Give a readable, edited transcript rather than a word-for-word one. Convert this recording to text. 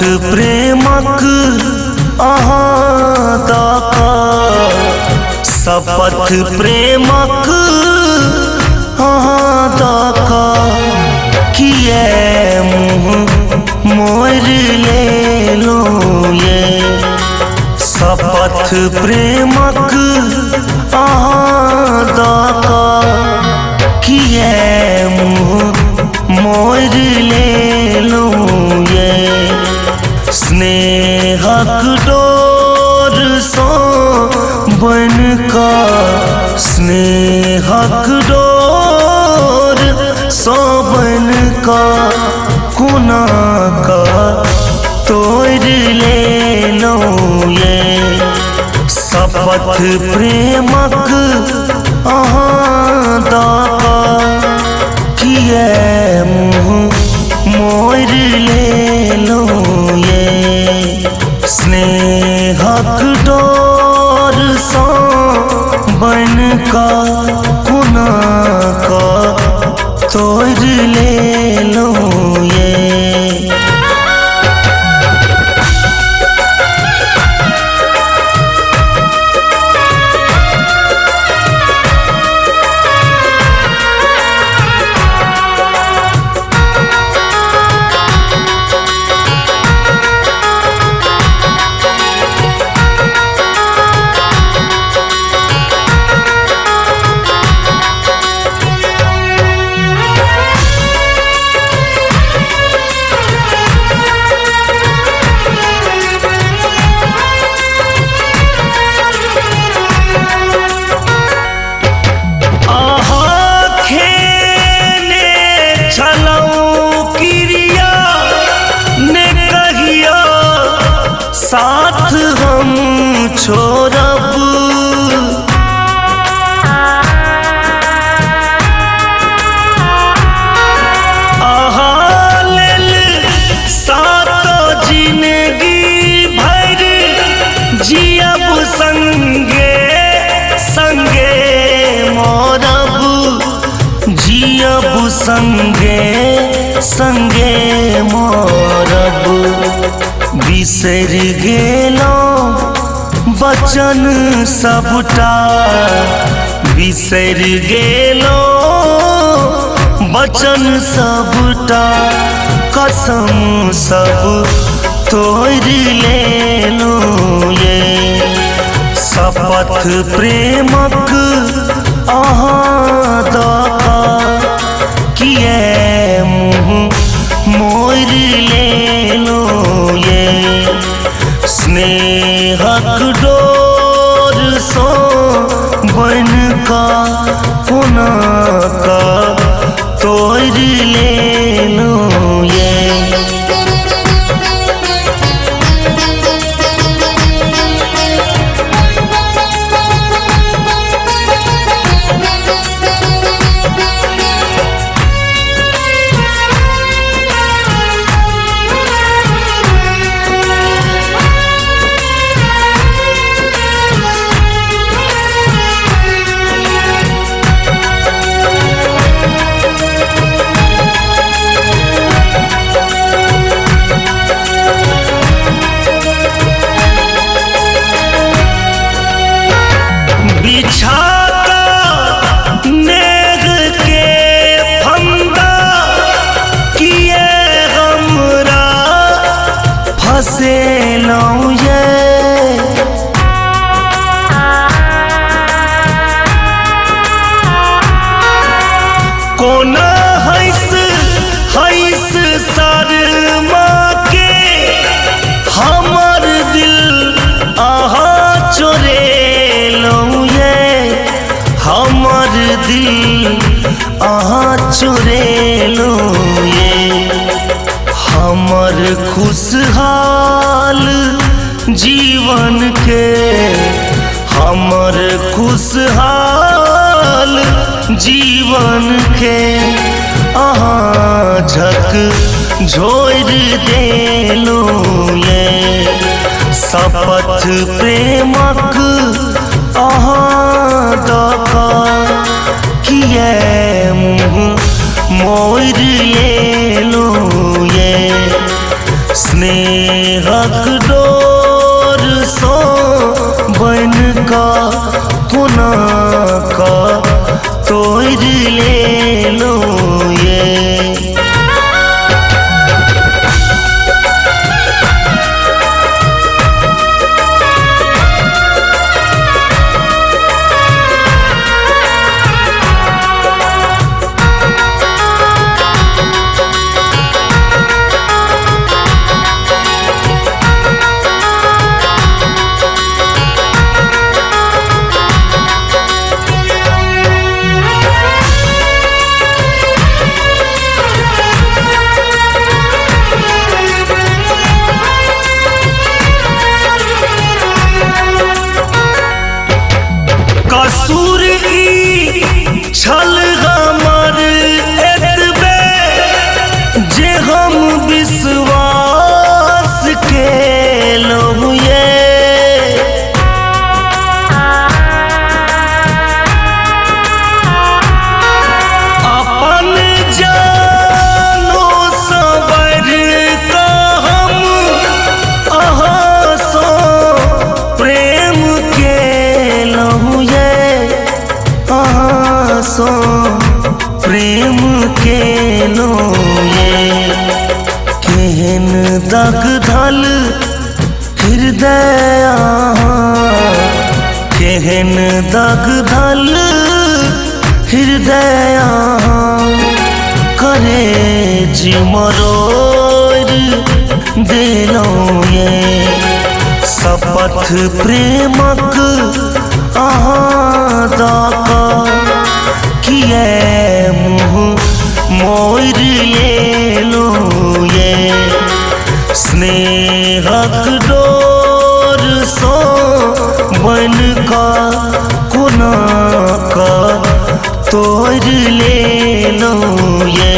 प्रेमक अहाँ दाका शपथ प्रेमक अहाँ दाका किए मुँह मोर ले लो ये शपथ प्रेमक अहाँ दाका किए मुँह मोर ले लो ये स्नेहक डोर सो बनका स्नेहक डोर सो बनका कुना का तोड़ ले लो ये शपथ प्रेमक अहाँ दाका किए मुँह मोर ले लो ये स्नेहक डोर सो बनका कुना का तोड़ ले लो ये साथ हम छोड़ब अहाँ लेल साथ जिंदगी भर जियब संगे संगे मरब जियब संगे संगे मरब बिसर गेलो बचन सबटा बिसर गेलो बचन सबटा कसम सब तोड़ ले लो ये शपथ प्रेमक अहाँ दाका किए मुँह मोर ले लो ये स्नेहक डोर सो बनका पुना का तोड़ ले लो ये से लो ये कोना हैस हैस शर्मा के हमर दिल आहा चोरे लो ये हमर दिल आहा चोरे लो ये हमर खुशहाल जीवन के हमर खुशहाल जीवन के अहाँ झक झोर दे लो ये शपथ प्रेमक अहाँ दाका किए मुँह मोर ले लो ये स्नेहक डोर सो बन का कोना का तोड़ ले लो ये। कसूर ई छल हमर एतबे जे हम विश्वास केलहुँ ये। अपन जानो सँ बढ़ि कऽ हम अहाँ सँ प्रेम केलहुँ ये। सो प्रेम केलहुँ ये। केहन दग धल हृदय केहन दग धल हृदय करे जी मरोड़ देलहुँ ये। शपथ प्रेमक अहाँ दऽ किए मुँह मोड़ लेलहुँ ये। स्नेहक डोर सो बन का कोना का तोड़ लेलहुँ ये।